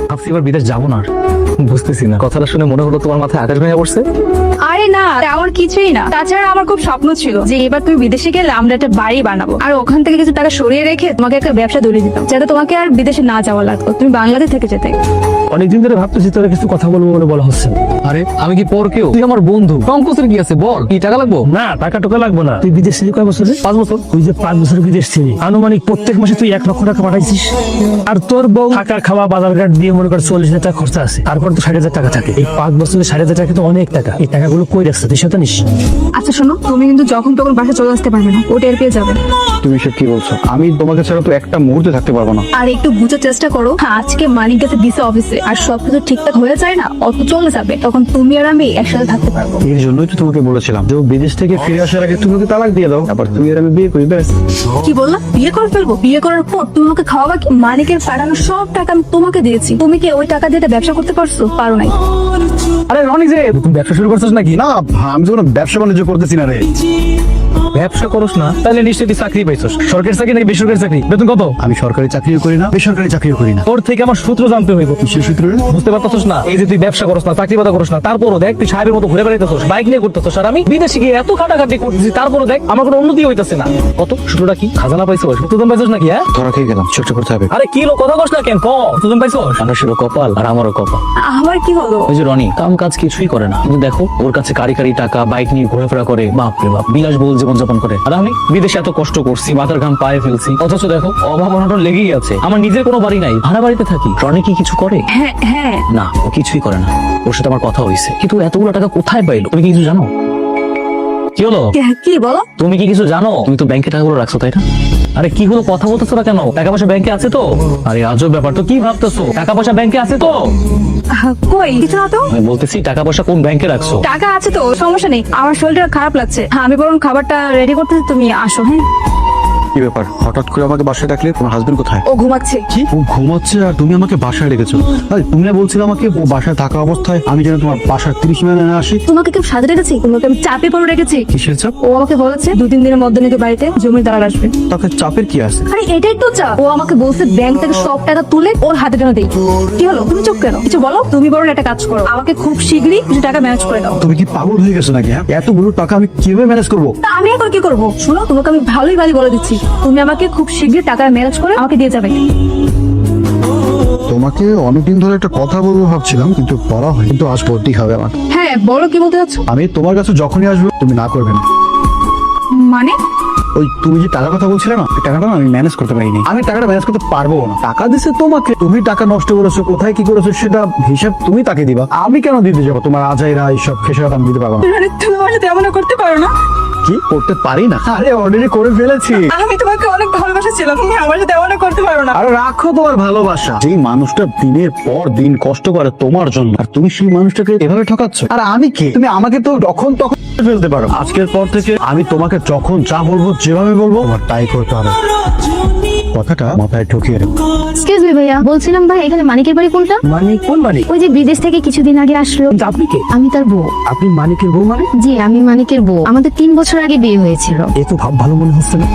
ভাবছি এবার বিদেশ যাবো না। বুঝতেছি না, কথাটা শুনে মনে হলো তোমার মাথায় আকাশ ভেঙে পড়ছে। আরে না, আমার কিছুই না। তাছাড়া আমার খুব স্বপ্ন ছিল যে এবার তুমি বিদেশে গেলে আমরা একটা বাড়ি বানাবো, আর ওখান থেকে কিছু টাকা সরিয়ে রেখে তোমাকে একটা ব্যবসা ধরে দিতাম, যাতে তোমাকে আর বিদেশে না যাওয়া লাগতো, তুমি বাংলাদেশ থেকে যেতে। অনেকদিন ধরে ভাবতেছি তোরা কিছু কথা বলবো বলে বলা হচ্ছে। আরে আমি কি পর কেউ? তুই আমার বন্ধু, সংকোচের কি আছে বল। কি টাকা লাগবো? না, টাকা টোকা লাগবো না। তুই বিদেশ ছিলি কয় বছরে? 5 বছর। তুই যে 5 বছর বিদেশ ছিলি, আনুমানিক প্রত্যেক মাসে তুই 1 লক্ষ টাকা পাঠাইছিস, আর তোর বউ থাকা খাওয়া বাজার ঘাট দিয়ে মনে কর 40,000 টাকা খরচা আছে, তারপর তো 60,000 টাকা থাকে। এই 5 বছরে 60,000 টাকা তো অনেক টাকা। এই টাকাগুলো কই রাখছিস তুই সেটা নিস? আচ্ছা শোনো, তুমি কিন্তু যখন তখন বাসা চলে আসতে পারবে না, ও টের পেয়ে যাবে। তুমি সব কি বলছো? আমি তোমাকে ছাড়া তো একটা মুহূর্তে থাকতে পারবো না। আর একটু বুঝার চেষ্টা করো। আজকে মানিক গেছে দিছে অফিসে, আর সবকিছু ঠিকঠাক হয়ে যায় না, অত চলে যাবে, তখন তুমি আর আমি একসাথে থাকতে পারবো। এর জন্যই তো তোমাকে বলেছিলাম যে ও বিদেশ থেকে ফিরে আসার আগে তুমি ওকে তালাক দিয়ে দাও, আবার তুমি আর আমি বিয়ে করি, ব্যাস। কি বললা? বিয়ে করে ফেলবো? বিয়ে করার পর তুমি আমাকে খাওয়াবা কি? মানিকের পাঠানো সব টাকা আমি তোমাকে দিয়েছি, তুমি কি ওই টাকা দিয়ে একটা ব্যবসা করতে পারছো? পারো নাই। আরে রনি যে তুমি ব্যবসা শুরু করছিস নাকি? না, আমি তো কোনো ব্যবসা বাণিজ্য করতেছি না রে। ব্যবসা করস না তাহলে নিশ্চয়ই তুই চাকরি পাইছস। সরকারি চাকরি নাকি বেসরকারি চাকরি? বেতন কত? আমি সরকারি চাকরিও করি না, বেসরকারি চাকরিও করি না। তোর থেকে আমার সূত্র জানতে হইব। কিসের সূত্র রে? বুঝতে পারতেছস না? এই যে তুই ব্যবসা করস না, চাকরি বাদা করস না, তারপরও দেখ তুই সাহেবের মতো ঘুরে বেড়াইতেছস, বাইক নিয়ে করতেছস, আর আমি বিদেশে গিয়ে এত খাটাখাটি করতেছি, তারপরও দেখ আমার কোনো উন্নতি হইতাছে না। কত সূত্রটা কি? খাজানা পাইছস? সূত্রদান পাইছস নাকি? হ্যাঁ, ধরা খেয়ে গেলাম, ছোট করতে হবে। আরে কি কথা কস না কেন? ক সূত্রদান পাইছস? মানুষেরও কপাল আর আমারও কপাল। আমার কি হলো? ওই যে রনি কাম কাজ কিছুই করে না, কিন্তু দেখো ওর কাছে কারি কারি টাকা, বাইক নিয়ে ঘোরাফেরা করে, বাপ রে বাপ, বিলাসবহুল জীবনযাপন করে। আর আমি বিদেশে এত কষ্ট করছি, মাথার ঘাম পায়ে ফেলছি, অথচ দেখো অভাব অনটন লেগেই আছে। আমার নিজের কোনো বাড়ি নাই, ভাড়া বাড়িতে থাকি। রনি কি কিছু করে? হ্যাঁ হ্যাঁ। না, ও কিছুই করে না। ওর সাথে আমার কথা হয়েছে, কিন্তু এতগুলো টাকা কোথায় পাইলো? তুমি কি কিছু জানো? কি হলো? কি বলো? তুমি কি কিছু জানো? তুমি তো ব্যাংকে টাকাগুলো রাখছো, তাই না? আরে কি হলো, কথা বলতেছো না কেন? টাকা পয়সা ব্যাংকে আছে তো? আরে আজব ব্যাপার তো, কি ভাবতেছো? টাকা পয়সা ব্যাংকে আছে তো? কই কিছু না তো। আমি বলতেছি টাকা পয়সা কোন ব্যাংকে রাখছো? টাকা আছে তো, সমস্যা নেই। আমার শরীরটা খারাপ লাগছে, আমি বরং খাবারটা রেডি করতেছি, তুমি আসো। হ্যাঁ। কি ব্যাপার, হঠাৎ করে আমাকে বাসায় ডাকলে? তোমার হাজবেন্ড কোথায়? ও ঘুমাচ্ছে। কি? ও ঘুমাচ্ছে আর তুমি আমাকে বাসায় রেখেছো? আরে তুমি না বলছিলে আমাকে ও বাসায় থাকা অবস্থায় আমি যেন তোমার বাসার 30 মিনিট না আসি? তোমাকে কেউ সাজে রেখেছি? তোমাকে আমি চাপে পড়ে রেখেছি? কিসের চাপ? ও আমাকে বলেছে 2-3 দিনের মধ্যে নাকি বাড়িতে জমির দালাল আসবে। তাতে চাপের কি আছে? আরে এটাই তো চাপ। ও আমাকে বলছে ব্যাংক থেকে সব টাকা তুলে ওর হাতে যেন দেই। কি হলো, তুমি চুপ কেন? কিছু বলো। তুমি বরং একটা কাজ করো, আমাকে খুব শীঘ্রই কিছু টাকা ম্যানেজ করে দাও। তুমি কি পাগল হয়ে গেছো নাকি? হ্যাঁ, এতগুলো টাকা আমি কিভাবে ম্যানেজ করবো? তা আমি এখন কি করবো? শোনো, তোমাকে আমি ভালোই বলে দিচ্ছি, তুমি আমাকে খুব শীঘ্রই টাকা ম্যানেজ করে আমাকে দিয়ে যাবে। তোমাকে অনেকদিন ধরে একটা কথা বলবো ভাবছিলাম, কিন্তু বলা হয়, কিন্তু আজ বলতেই হবে আমার। হ্যাঁ বলো, কি বলতে চাচ্ছ? আমি তোমার কাছে যখনই আসবো তুমি না করবে না। মানে? ওই তুমি যে টাকার কথা বলছিলে না, ওই টাকাটা না আমি ম্যানেজ করতে পারিনি। আমি টাকাটা ম্যানেজ করতে পারবো না। টাকা দিছে তোমাকে, তুমি টাকা নষ্ট করেছো, কোথায় কি করেছো সেটা হিসাব তুমি তাকে দিবা। আমি কেন দিতে যাবো? তোমার আজাইরা এইসব খেসারত আমি দিতে পারবো না। মানে তুমি আমার সাথে এমন করতে পারো না? কি করতে পারি না? আরে অলরেডি করে ফেলেছি। আমি তোমাকে অনেক ভালোবাসছিলাম, তুমি আমার সাথে এমন করতে পারো না। আরে রাখো তোমার ভালোবাসা। যেই মানুষটা দিনের পর দিন কষ্ট করে তোমার জন্য, আর তুমি সেই মানুষটাকে এভাবে ঠকাচ্ছ। আর আমি কি? তুমি আমাকে তো তখন ফেলতে পারো। আজকের পর থেকে আমি তোমাকে যখন যা বলবো, যেভাবে বলবো, তোমার তাই করতে হবে। কথাটা মাথায় ঢুকিয়ে রেখো। এক্সকিউজ মি ভাইয়া, বলছিলাম ভাই এখানে মানিকের বাড়ি কোনটা? মানে কোন বাড়ি? ওই যে বিদেশ থেকে কিছুদিন আগে আসলো। কিন্তু আপনি কে? আমি তার বউ। আপনি মানিকের বউ মানে? জি আমি মানিকের বউ, আমাদের 3 বছর আগে বিয়ে হয়েছিল। এ তো ভাব ভালো মনে হচ্ছে না।